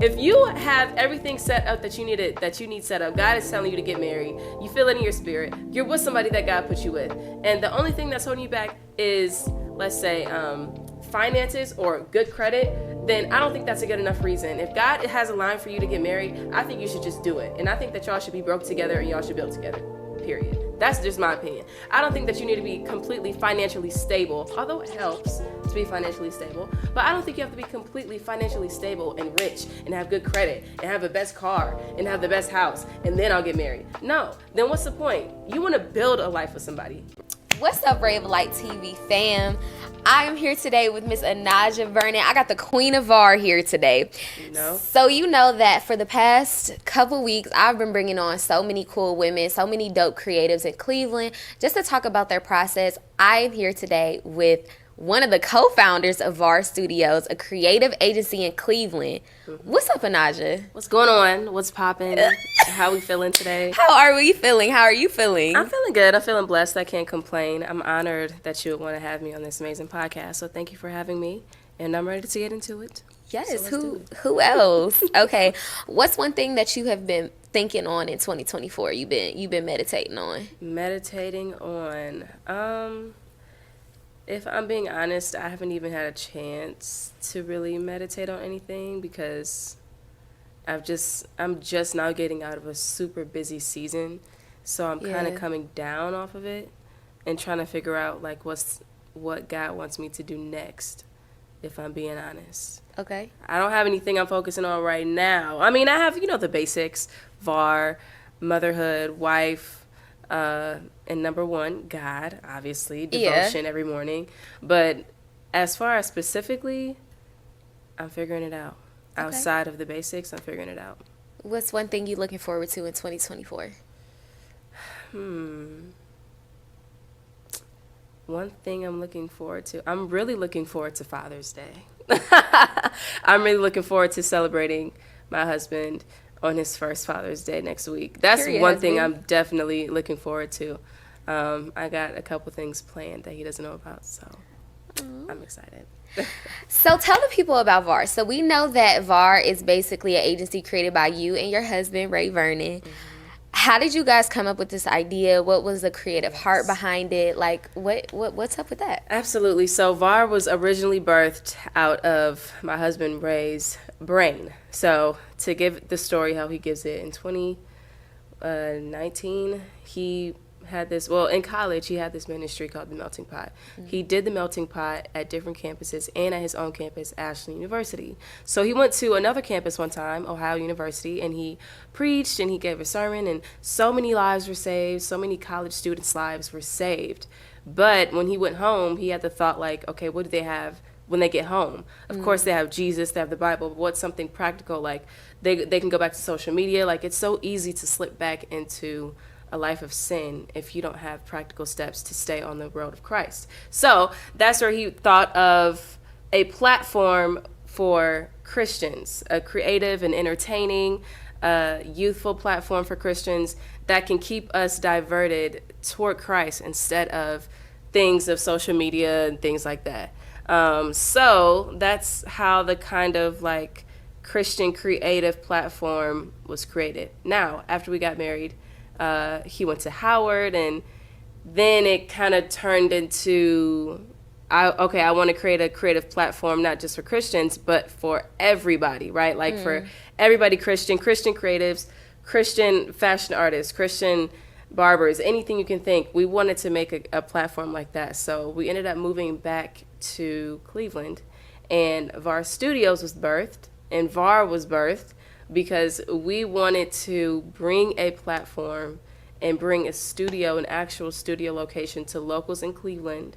If you have everything set up that you need set up, God is telling you to get married, you feel it in your spirit, you're with somebody that God put you with, and the only thing that's holding you back is, let's say, finances or good credit, then I don't think that's a good enough reason. If God has a line for you to get married, I think you should just do it. And I think that y'all should be broke together and y'all should build together, period. That's just my opinion. I don't think that you need to be completely financially stable, although it helps to be financially stable, but I don't think you have to be completely financially stable and rich and have good credit and have the best car and have the best house and then I'll get married. No, then what's the point? You want to build a life with somebody. What's up, RayofLight TV fam? I am here today with Miss Anasja Vernon. I got the Queen of VARR here today. So you know that for the past couple weeks, I've been bringing on so many cool women, so many dope creatives in Cleveland, just to talk about their process. I am here today with one of the co-founders of VARR Studios, a creative agency in Cleveland. What's up, Anasja? What's going on? What's popping? How we feeling today? How are we feeling? How are you feeling? I'm feeling good. I'm feeling blessed. I can't complain. I'm honored that you would want to have me on this amazing podcast. So thank you for having me, and I'm ready to get into it. Yes. So who else? Okay. What's one thing that you have been thinking on in 2024? You've been meditating on? Meditating on. If I'm being honest, I haven't even had a chance to really meditate on anything because I'm just now getting out of a super busy season. So I'm kind of coming down off of it and trying to figure out like what God wants me to do next, if I'm being honest. Okay. I don't have anything I'm focusing on right now. I mean, I have, the basics, VARR, motherhood, wife, and number one, God, obviously, devotion every morning. But as far as specifically, I'm figuring it out. Okay. Outside of the basics, I'm figuring it out. What's one thing you're looking forward to in 2024? One thing I'm looking forward to. I'm really looking forward to Father's Day. I'm really looking forward to celebrating my husband on his first Father's Day next week. That's one thing I'm definitely looking forward to. I got a couple things planned that he doesn't know about, so I'm excited. So tell the people about VARR. So we know that VARR is basically an agency created by you and your husband, Ray Vernon. Mm-hmm. How did you guys come up with this idea? What was the creative heart behind it? Like, what's up with that? Absolutely. So VARR was originally birthed out of my husband Ray's brain. So to give the story how he gives it, in 2019, he had this, in college, he had this ministry called The Melting Pot. Mm-hmm. He did The Melting Pot at different campuses and at his own campus, Ashland University. So he went to another campus one time, Ohio University, and he preached and he gave a sermon, and so many lives were saved, so many college students' lives were saved. But when he went home, he had the thought like, okay, what do they have when they get home? Of course, they have Jesus, they have the Bible, but what's something practical? Like, they can go back to social media. Like, it's so easy to slip back into a life of sin if you don't have practical steps to stay on the road of Christ. So that's where he thought of a platform for Christians, a creative and entertaining, youthful platform for Christians that can keep us diverted toward Christ instead of things of social media and things like that. So that's how the kind of like Christian creative platform was created. Now, after we got married, he went to Howard, and then it kind of turned into, I want to create a creative platform, not just for Christians, but for everybody, right? Like for everybody, Christian creatives, Christian fashion artists, Christian barbers, anything you can think. We wanted to make a platform like that. So we ended up moving back to Cleveland, and VARR Studios was birthed, and VARR was birthed because we wanted to bring a platform and bring a studio, an actual studio location to locals in Cleveland,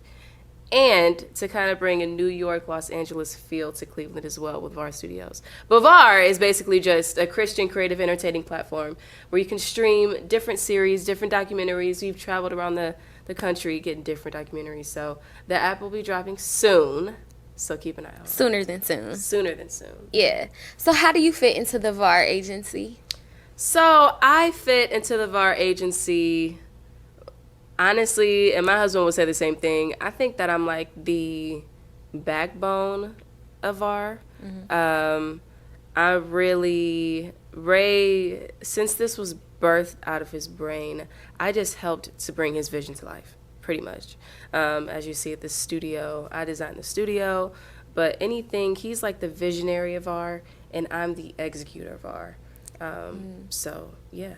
and to kind of bring a New York, Los Angeles feel to Cleveland as well with VARR Studios. But VARR is basically just a Christian creative entertaining platform where you can stream different series, different documentaries. We've traveled around the country getting different documentaries. So the app will be dropping soon. So keep an eye on it. Sooner than soon. Sooner than soon. Yeah. So how do you fit into the VARR agency? So I fit into the VARR agency, honestly, and my husband would say the same thing. I think that I'm like the backbone of VARR. Mm-hmm. Ray, since this was birthed out of his brain, I just helped to bring his vision to life, pretty much. As you see at the studio, I designed the studio, but anything, he's like the visionary of VARR, and I'm the executor of VARR. So, yeah.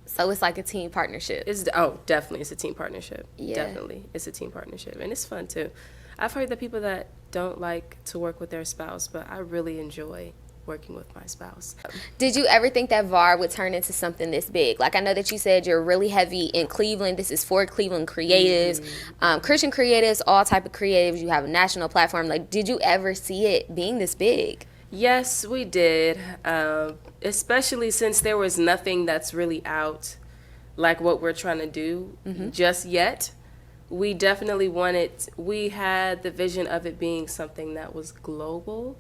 So it's like a team partnership. Definitely, it's a team partnership. Yeah. Definitely, it's a team partnership, and it's fun, too. I've heard that people that don't like to work with their spouse, but I really enjoy working with my spouse. Did you ever think that VARR would turn into something this big? Like, I know that you said you're really heavy in Cleveland. This is for Cleveland creatives, Christian creatives, all type of creatives. You have a national platform. Like, did you ever see it being this big? Yes, we did, especially since there was nothing that's really out like what we're trying to do just yet. We definitely we had the vision of it being something that was global,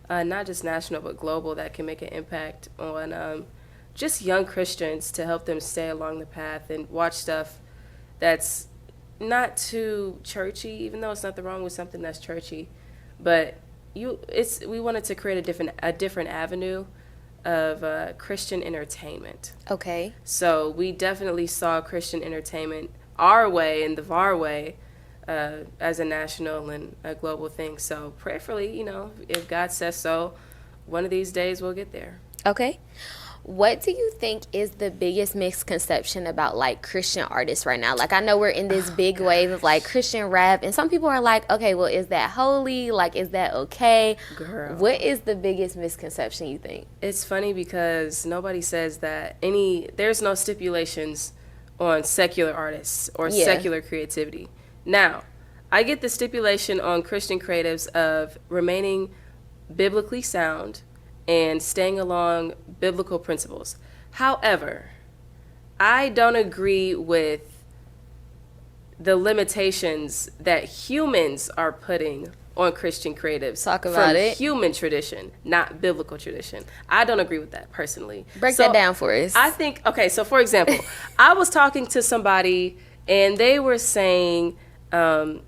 not just national, but global, that can make an impact on just young Christians, to help them stay along the path and watch stuff that's not too churchy, even though it's nothing wrong with something that's churchy. But we wanted to create a different avenue of Christian entertainment. Okay. So we definitely saw Christian entertainment our way and the VARR way as a national and a global thing. So prayerfully, if God says so, one of these days we'll get there. Okay. What do you think is the biggest misconception about like Christian artists right now? Like, I know we're in this big wave of like Christian rap, and some people are like, okay, well, is that holy? Like, is that okay? Girl. What is the biggest misconception you think? It's funny because nobody says that there's no stipulations on secular artists or secular creativity. Now, I get the stipulation on Christian creatives of remaining biblically sound and staying along biblical principles. However, I don't agree with the limitations that humans are putting on Christian creatives. Talk about it. Human tradition, not biblical tradition. I don't agree with that personally. Break that down for us. I think, so for example, I was talking to somebody and they were saying, I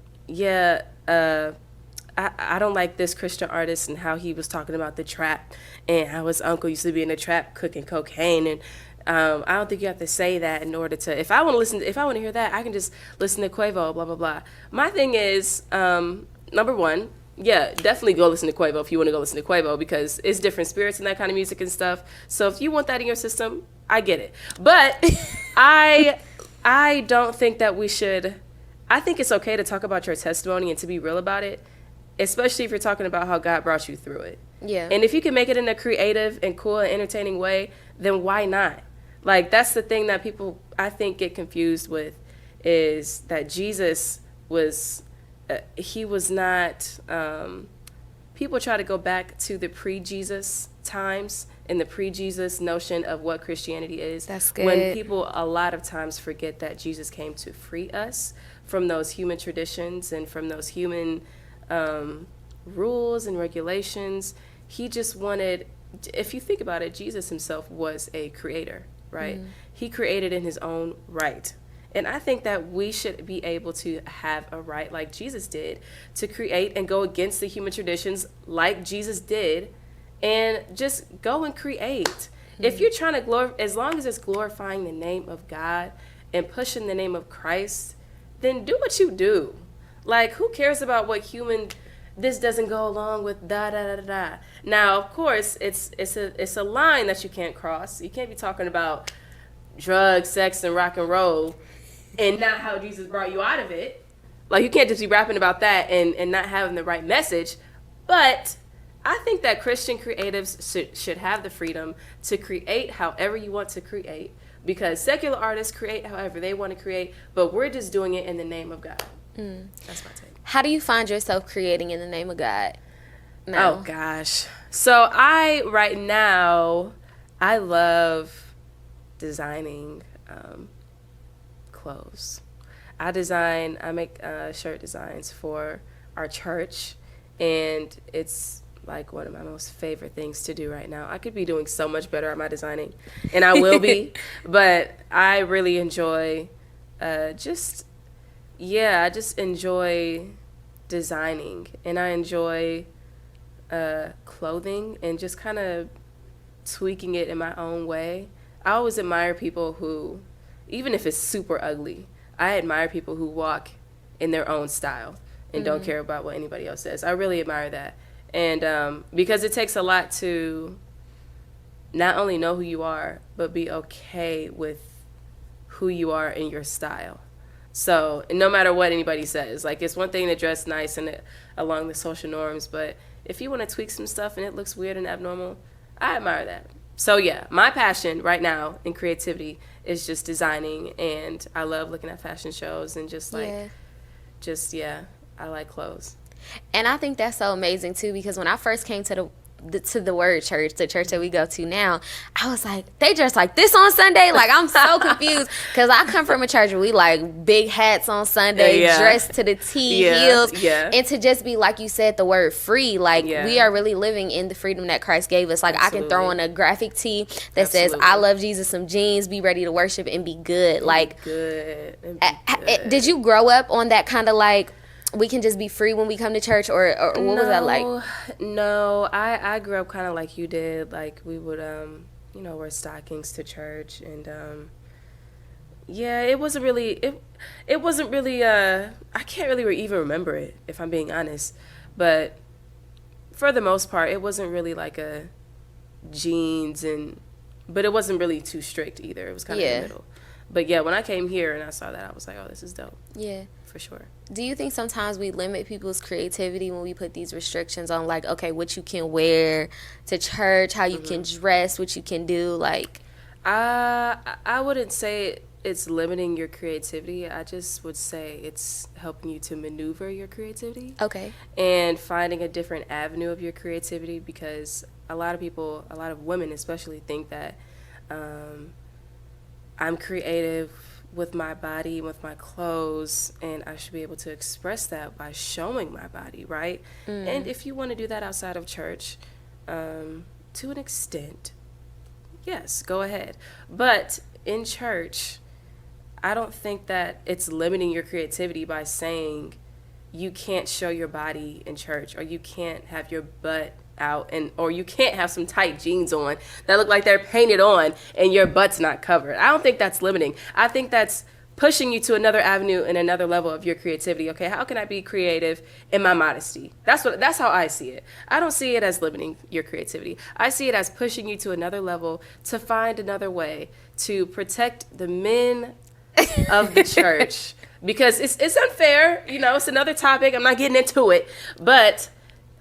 don't like this Christian artist and how he was talking about the trap and how his uncle used to be in the trap cooking cocaine, and I don't think you have to say that in order to, if I want to hear that, I can just listen to Quavo, blah, blah, blah. My thing is, number one, definitely go listen to Quavo if you want to go listen to Quavo, because it's different spirits and that kind of music and stuff. So if you want that in your system, I get it. But I don't think that we should. I think it's okay to talk about your testimony and to be real about it, especially if you're talking about how God brought you through it. Yeah. And if you can make it in a creative and cool and entertaining way, then why not? Like, that's the thing that people, I think, get confused with, is that Jesus was, he was not, people try to go back to the pre-Jesus times and the pre-Jesus notion of what Christianity is. That's good. When people a lot of times forget that Jesus came to free us from those human traditions and from those human rules and regulations. He just wanted, if you think about it, Jesus himself was a creator, right? He created in his own right. And I think that we should be able to have a right like Jesus did to create and go against the human traditions like Jesus did and just go and create. If you're trying to as long as it's glorifying the name of God and pushing the name of Christ, then do what you do. Like, who cares about what this doesn't go along with da da da da. Now, of course, it's a line that you can't cross. You can't be talking about drugs, sex, and rock and roll and not how Jesus brought you out of it. Like, you can't just be rapping about that and not having the right message. But I think that Christian creatives should have the freedom to create however you want to create, because secular artists create however they want to create, but we're just doing it in the name of God. That's my take. How do you find yourself creating in the name of God now? Oh, gosh. So right now, I love designing clothes. I make shirt designs for our church, and it's like one of my most favorite things to do right now. I could be doing so much better at my designing, and I will be, but I really enjoy I just enjoy designing, and I enjoy clothing and just kind of tweaking it in my own way. I always admire people who, even if it's super ugly, I admire people who walk in their own style and don't care about what anybody else says. I really admire that. And because it takes a lot to not only know who you are, but be okay with who you are in your style. So no matter what anybody says, like, it's one thing to dress nice and along the social norms, but if you want to tweak some stuff and it looks weird and abnormal, I admire that. So yeah, my passion right now in creativity is just designing, and I love looking at fashion shows and just like, I like clothes. And I think that's so amazing too, because when I first came to the Word Church, the church that we go to now, I was like, they dress like this on Sunday? Like, I'm so confused, because I come from a church where we like big hats on Sunday, dressed to the T, heels, and to just be, like you said, the word free, like we are really living in the freedom that Christ gave us. Like, I can throw on a graphic tee that says, I love Jesus, some jeans, be ready to worship, and be good. Like, did you grow up on that kind of like, we can just be free when we come to church, or what was that like? No, I grew up kind of like you did. Like, we would, wear stockings to church, and it wasn't really, it wasn't really, I can't really even remember it, if I'm being honest. But for the most part, it wasn't really like a jeans, but it wasn't really too strict either. It was kind of in the middle. But yeah, when I came here and I saw that, I was like, oh, this is dope. Yeah. For sure. Do you think sometimes we limit people's creativity when we put these restrictions on, like, okay, what you can wear to church, how you can dress, what you can do? Like, I wouldn't say it's limiting your creativity. I just would say it's helping you to maneuver your creativity. Okay. And finding a different avenue of your creativity, because a lot of people, a lot of women especially, think that I'm creative with my body, with my clothes, and I should be able to express that by showing my body, right? And if you want to do that outside of church, to an extent, yes, go ahead. But in church, I don't think that it's limiting your creativity by saying you can't show your body in church, or you can't have your butt out, or you can't have some tight jeans on that look like they're painted on and your butt's not covered. I don't think that's limiting. I think that's pushing you to another avenue and another level of your creativity. Okay, how can I be creative in my modesty? That's how I see it. I don't see it as limiting your creativity. I see it as pushing you to another level, to find another way to protect the men of the church, because it's unfair. It's another topic. I'm not getting into it, but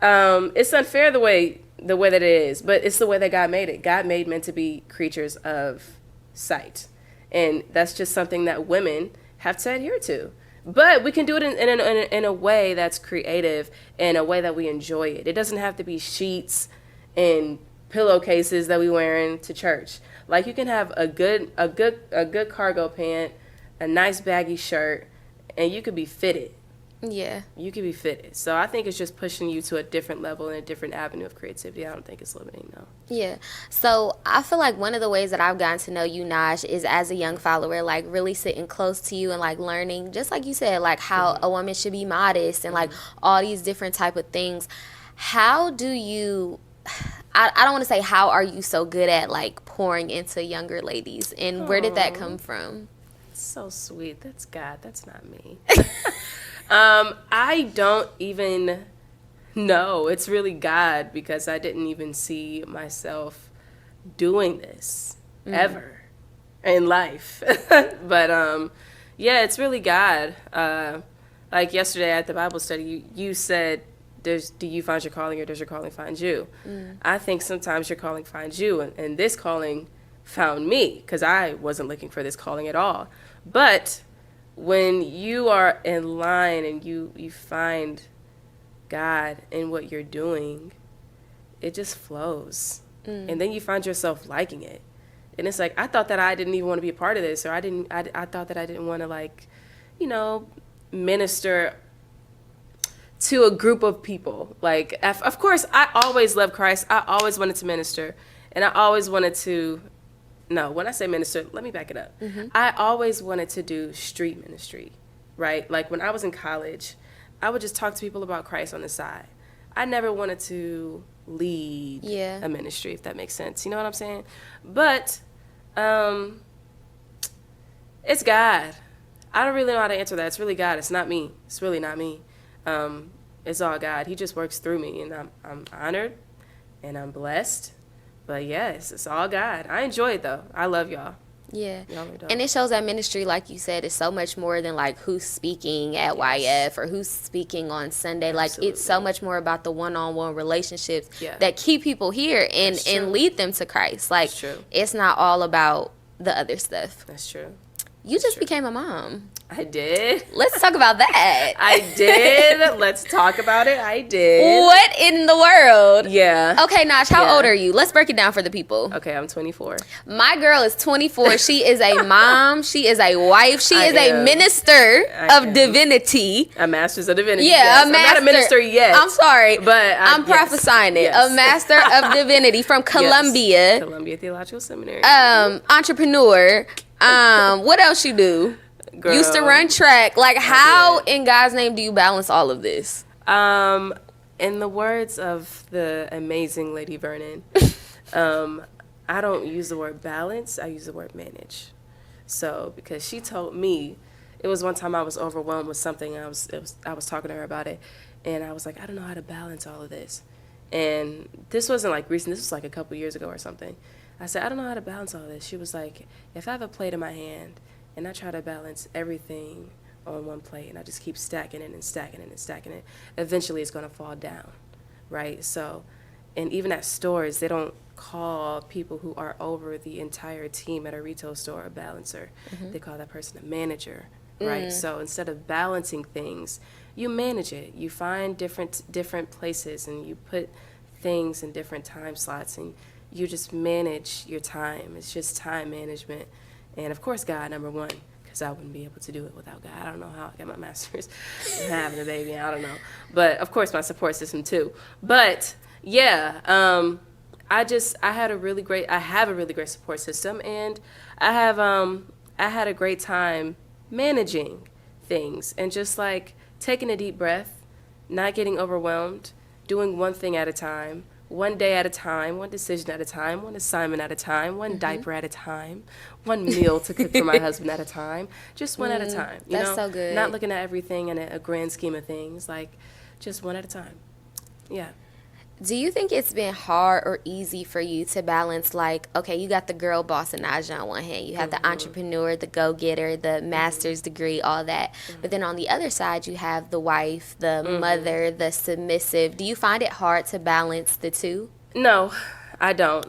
it's unfair the way that it is, but it's the way that God made it. God made men to be creatures of sight, and that's just something that women have to adhere to. But we can do it in a way that's creative, and a way that we enjoy it. It doesn't have to be sheets and pillowcases that we wearing to church. Like, you can have a good cargo pant, a nice baggy shirt, and you could be fitted. Yeah. You can be fitted. So I think it's just pushing you to a different level and a different avenue of creativity. I don't think it's limiting, no. Yeah. So I feel like one of the ways that I've gotten to know you, Naj, is as a young follower, like really sitting close to you and like learning, just like you said, like how a woman should be modest and like all these different type of things. How do you, I don't want to say how are you so good at like pouring into younger ladies, and where did that come from? So sweet. That's God. That's not me. I don't even know. It's really God, because I didn't even see myself doing this ever in life. But it's really God. Like yesterday at the Bible study, you said, do you find your calling, or does your calling find you? I think sometimes your calling finds you, and this calling found me, because I wasn't looking for this calling at all. But when you are in line and you find God in what you're doing, it just flows. And then you find yourself liking it. And it's like, I thought that I didn't even want to be a part of this, or I thought that I didn't want to, like, minister to a group of people. Like, of course, I always loved Christ. I always wanted to minister, and I always wanted to, when I say minister, let me back it up. I always wanted to do street ministry, right? Like, when I was in college, I would just talk to people about Christ on the side. I never wanted to lead Yeah. a ministry, if that makes sense. You know what I'm saying? But it's God. I don't really know how to answer that. It's really God. It's not me. It's really not me. It's all God. He just works through me, and I'm honored, and I'm blessed. But yes, it's all God. I enjoy it though. I love y'all. Yeah. Y'all are dope. And it shows that ministry, like you said, is so much more than like who's speaking at YF or who's speaking on Sunday. Like it's so much more about the one-on-one relationships that keep people here and lead them to Christ. Like it's not all about the other stuff. That's true. You just became a mom. I did. Let's talk about that. I did. Let's talk about it. I did. What in the world? Yeah. Okay, Naj, how old are you? Let's break it down for the people. Okay, I'm 24. My girl is 24. She is a mom. She is a wife. She is a minister of divinity. A master's of divinity. Yeah, yes. a master. I'm not a minister yet. I'm sorry. But I'm prophesying it. Yes. A master of divinity from Columbia. Columbia Theological Seminary. Entrepreneur. What else you do? Girl. Used to run track. Like, how in God's name do you balance all of this? In the words of the amazing Lady Vernon, I don't use the word balance. I use the word manage. So, because she told me, it was one time I was overwhelmed with something. I was talking to her about it, and I was like, I don't know how to balance all of this. And this wasn't like recent. This was like a couple years ago or something. I said, I don't know how to balance all this. She was like, if I have a plate in my hand and I try to balance everything on one plate and I just keep stacking it and stacking it and stacking it, eventually it's going to fall down, right? So, and even at stores, they don't call people who are over the entire team at a retail store a balancer. They call that person a manager, right? So instead of balancing things, you manage it. You find different places and you put things in different time slots and you just manage your time. It's just time management. And of course, God, number one, because I wouldn't be able to do it without God. I don't know how I got my master's and having a baby. I don't know. But of course, my support system too. But yeah, I have a really great support system, and I had a great time managing things and just like taking a deep breath, not getting overwhelmed, doing one thing at a time. One day at a time, one decision at a time, one assignment at a time, one diaper at a time, one meal to cook for my husband at a time, just one at a time. You That's know? so good. Not looking at everything in a grand scheme of things, like just one at a time. Yeah. Do you think it's been hard or easy for you to balance, like, okay, you got the girl boss Anasja on one hand, you have the entrepreneur, the go-getter, the master's degree, all that. But then on the other side, you have the wife, the mother, the submissive. Do you find it hard to balance the two? No, I don't.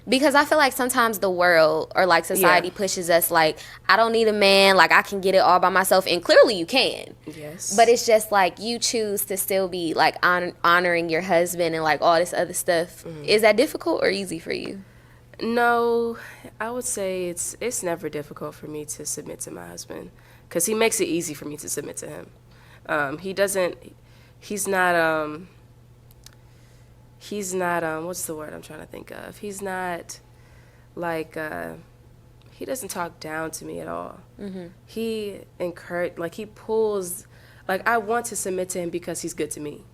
Because I feel like sometimes the world or like society pushes us like, I don't need a man, like I can get it all by myself. And clearly you can. Yes. But it's just like you choose to still be like honoring your husband and like all this other stuff. Is that difficult or easy for you? No, I would say it's never difficult for me to submit to my husband because he makes it easy for me to submit to him. He's not, what's the word I'm trying to think of? He's not, like, he doesn't talk down to me at all. He he pulls, like, I want to submit to him because he's good to me.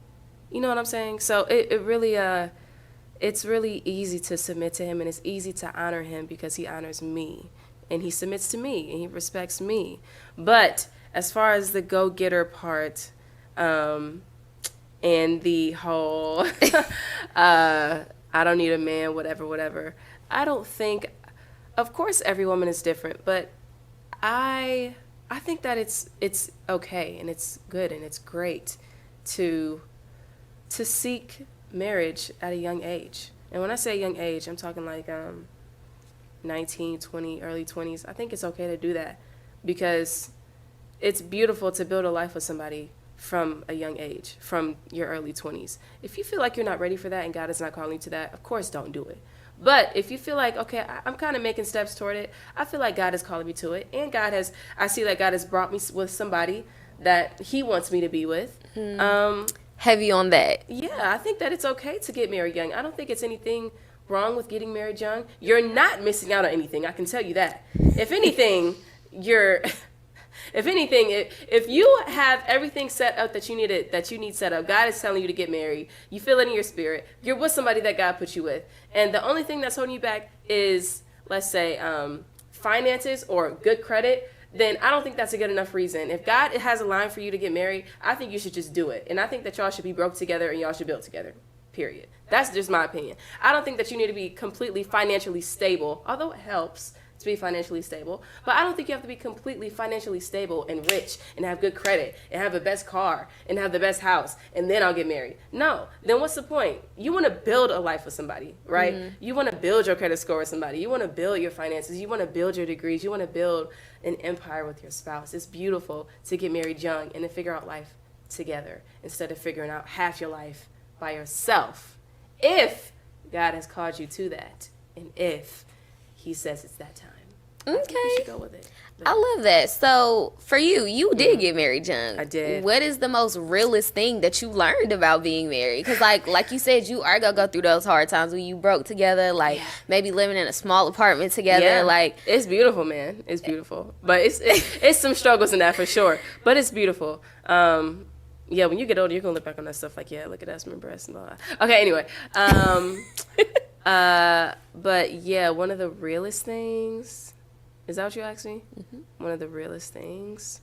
You know what I'm saying? So it really, it's really easy to submit to him, and it's easy to honor him because he honors me, and he submits to me, and he respects me. But as far as the go-getter part, and the whole, I don't need a man, whatever. I don't think, of course every woman is different, but I think that it's okay and it's good and it's great to seek marriage at a young age. And when I say young age, I'm talking like 19, 20, early 20s. I think it's okay to do that because it's beautiful to build a life with somebody from a young age, from your early 20s. If you feel like you're not ready for that and God is not calling you to that, of course don't do it. But if you feel like, okay, I'm kind of making steps toward it, I feel like God is calling me to it, and I see that God has brought me with somebody that he wants me to be with. Heavy on that. Yeah, I think that it's okay to get married young. I don't think it's anything wrong with getting married young. You're not missing out on anything, I can tell you that. If anything, you're If anything, if you have everything set up that you need set up, God is telling you to get married. You feel it in your spirit. You're with somebody that God put you with, and the only thing that's holding you back is, let's say, finances or good credit. Then I don't think that's a good enough reason. If God has a line for you to get married, I think you should just do it. And I think that y'all should be broke together and y'all should build together. Period. That's just my opinion. I don't think that you need to be completely financially stable, although it helps to be financially stable. But I don't think you have to be completely financially stable and rich and have good credit and have the best car and have the best house and then I'll get married. No. Then what's the point? You want to build a life with somebody, right? Mm-hmm. You want to build your credit score with somebody. You want to build your finances. You want to build your degrees. You want to build an empire with your spouse. It's beautiful to get married young and to figure out life together instead of figuring out half your life by yourself. If God has called you to that and if he says it's that time. Okay. You should go with it. I love that. So for you did get married young. I did. What is the most realest thing that you learned about being married? Because like you said, you are going to go through those hard times when you broke together, like maybe living in a small apartment together. Yeah. Like it's beautiful, man. It's beautiful. But it's some struggles in that for sure. But it's beautiful. Yeah, when you get older, you're going to look back on that stuff like, yeah, look at us, my breasts and all that. Okay, anyway. But yeah, one of the realest things, is that what you asked me? Mm-hmm. One of the realest things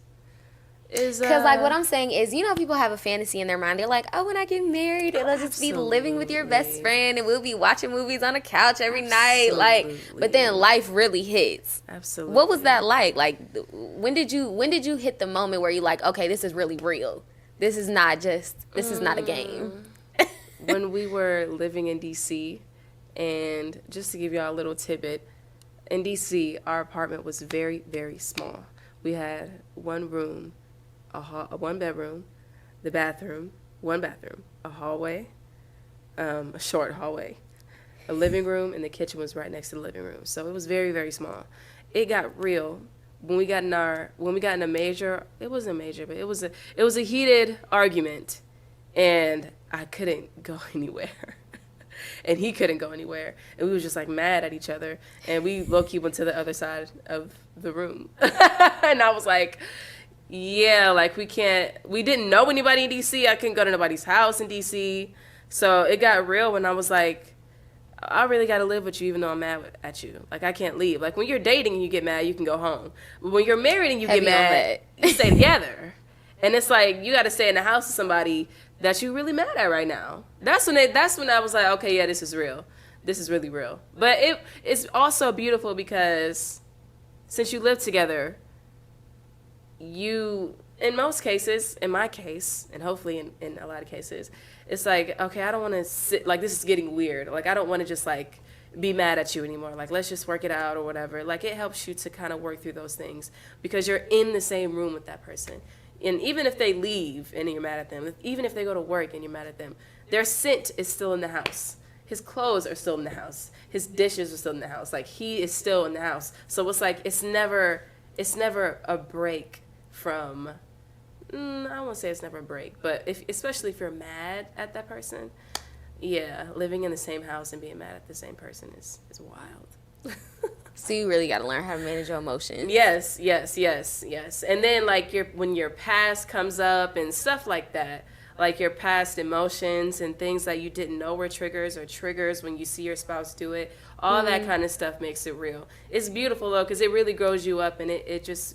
is because like what I'm saying is, you know, people have a fantasy in their mind. They're like, oh, when I get married, it'll just be living with your best friend and we'll be watching movies on a couch every night. Like, but then life really hits. Absolutely. What was that like? Like, when did you hit the moment where you're like, okay, this is really real. This is not a game. When we were living in D.C., and just to give y'all a little tidbit, in D.C., our apartment was very, very small. We had one room, one bedroom, the bathroom, one bathroom, a hallway, a short hallway, a living room, and the kitchen was right next to the living room. So it was very, very small. It got real. When we got in a major, it wasn't major, but it was a heated argument, and I couldn't go anywhere. And he couldn't go anywhere. And we was just like mad at each other. And we low-key went to the other side of the room. And I was like, yeah, like we didn't know anybody in D.C. I couldn't go to nobody's house in D.C. So it got real when I was like, I really got to live with you even though I'm mad at you. Like I can't leave. Like when you're dating and you get mad, you can go home. But when you're married and you get mad, you stay together. And it's like you got to stay in the house with somebody that you really mad at right now. That's when I was like, okay, yeah, this is real. This is really real. But it's also beautiful because since you live together, you, in most cases, in my case, and hopefully in a lot of cases, it's like, okay, I don't want to sit, like this is getting weird. Like I don't want to just like be mad at you anymore. Like let's just work it out or whatever. Like it helps you to kind of work through those things because you're in the same room with that person. And even if they leave and you're mad at them, even if they go to work and you're mad at them, their scent is still in the house. His clothes are still in the house. His dishes are still in the house. Like he is still in the house. So it's like it's never a break from. I won't say it's never a break, but especially if you're mad at that person, yeah, living in the same house and being mad at the same person is wild. So you really got to learn how to manage your emotions. Yes. And then like when your past comes up and stuff like that, like your past emotions and things that you didn't know were triggers when you see your spouse do it, all that kind of stuff makes it real. It's beautiful though because it really grows you up and it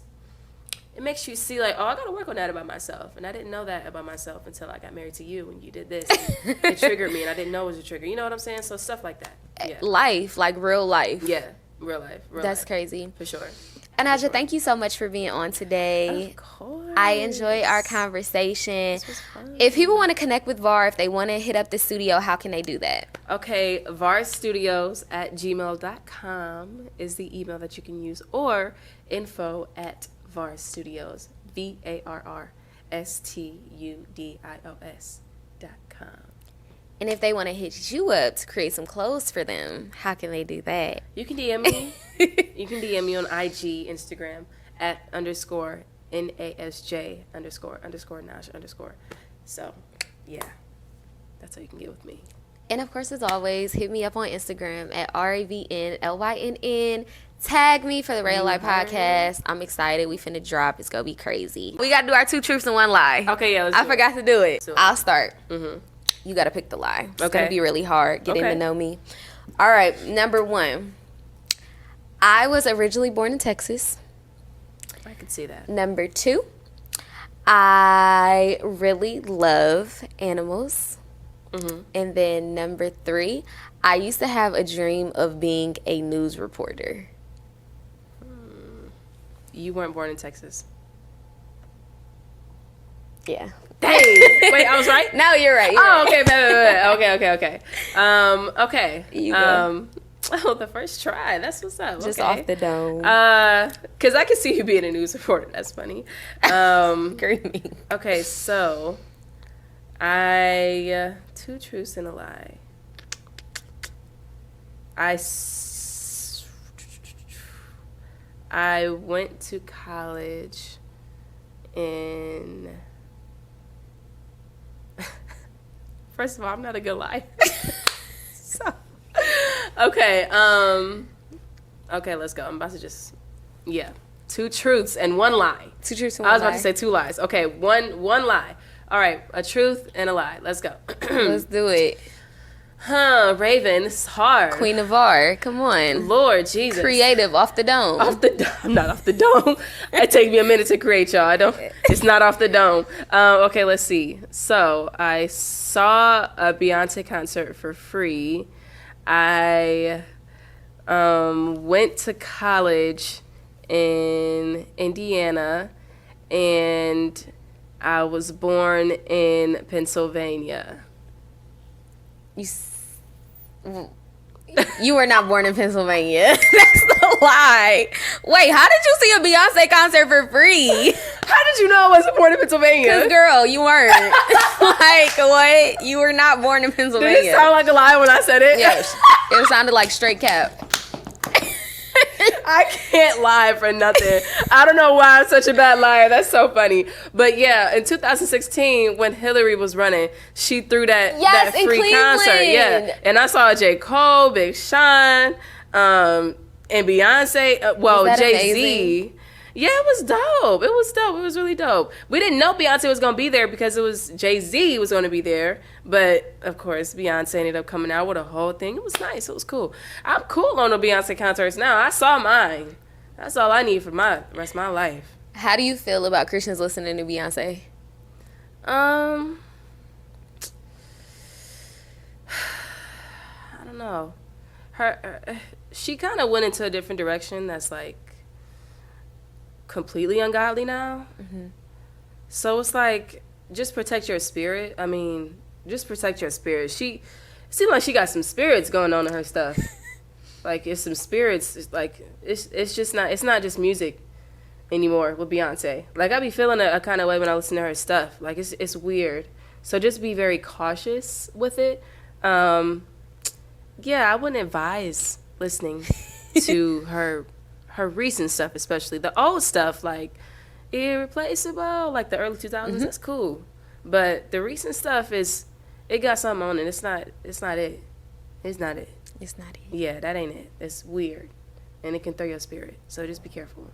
makes you see like, oh, I got to work on that about myself. And I didn't know that about myself until I got married to you and you did this. It triggered me and I didn't know it was a trigger. You know what I'm saying? So stuff like that. Yeah. Life, like real life. Yeah. Real life. That's crazy. For sure. Anasja, thank you so much for being on today. Of course. I enjoyed our conversation. This was fun. If people want to connect with VARR, if they want to hit up the studio, how can they do that? Okay, VARR Studios at gmail.com is the email that you can use, or info at VARR Studios, VARRStudios.com. And if they want to hit you up to create some clothes for them, how can they do that? You can DM me. You can DM me on IG, Instagram, at _NASJ _Nash_. So, yeah. That's how you can get with me. And of course, as always, hit me up on Instagram at RAVNLYNN Tag me for the RayofLight podcast. I'm excited. We finna drop. It's gonna be crazy. We gotta do our 2 truths and 1 lie. Okay, yeah. I forgot to do it. Do it. I'll start. Mm-hmm. You gotta pick the lie. It's Okay. gonna be really hard getting to know me. All right, number 1. I was originally born in Texas. I could see that. Number 2, I really love animals. Mm-hmm. And then number 3, I used to have a dream of being a news reporter. You weren't born in Texas. Yeah. Dang. Wait, I was right? No, you're right. Okay, okay. Okay. You go. Oh, the first try. That's what's up. Just okay. off the dome. Because I can see you being a news reporter. That's funny. Screaming. Okay, so 2 truths and a lie. I went to college in... First of all, I'm not a good liar. Okay, okay, let's go. I'm about to just... Yeah. 2 truths and 1 lie. 2 truths and 1 lie. I was about to say 2 lies. Okay, one lie. All right, a truth and a lie. Let's go. Let's do it. Raven, this is hard. Queen of VARR, come on. Lord Jesus. Creative, off the dome. I'm not off the dome. It takes me a minute to create, y'all. It's not off the dome. Okay, let's see. So I saw a Beyonce concert for free. I went to college in Indiana, and I was born in Pennsylvania. You were not born in Pennsylvania. That's the lie. Wait, how did you see a Beyonce concert for free? How did you know I wasn't born in Pennsylvania? Because, girl, you weren't. Like, what? You were not born in Pennsylvania. Did it sound like a lie when I said it? Yes. It sounded like straight cap. I can't lie for nothing. I don't know why I'm such a bad liar. That's so funny. But yeah, in 2016, when Hillary was running, she threw that free concert. Yeah, and I saw J. Cole, Big Sean, and Beyonce. Jay-Z. Yeah, it was dope. It was really dope. We didn't know Beyonce was going to be there because it was Jay-Z was going to be there. But, of course, Beyonce ended up coming out with a whole thing. It was nice. It was cool. I'm cool on the Beyonce concerts now. I saw mine. That's all I need for the rest of my life. How do you feel about Christians listening to Beyonce? I don't know. She kind of went into a different direction that's like completely ungodly now. Mm-hmm. So it's like, just protect your spirit. I mean, just protect your spirit. It seems like she got some spirits going on in her stuff. Like, it's some spirits. It's like, it's not just music anymore with Beyonce. Like, I be feeling a kind of way when I listen to her stuff. Like, it's weird. So just be very cautious with it. Yeah, I wouldn't advise listening to her recent stuff, especially the old stuff, like Irreplaceable, like the early 2000s. Mm-hmm. That's cool, but the recent stuff it got something on it. It's not it. Yeah, that ain't it. It's weird, and it can throw your spirit. So just be careful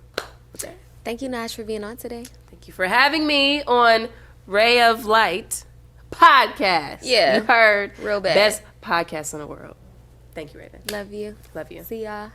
with that. Thank you, Naj, for being on today. Thank you for having me on RayofLight podcast. Yeah, you heard real bad best podcast in the world. Thank you, Raven. Love you. Love you. See y'all.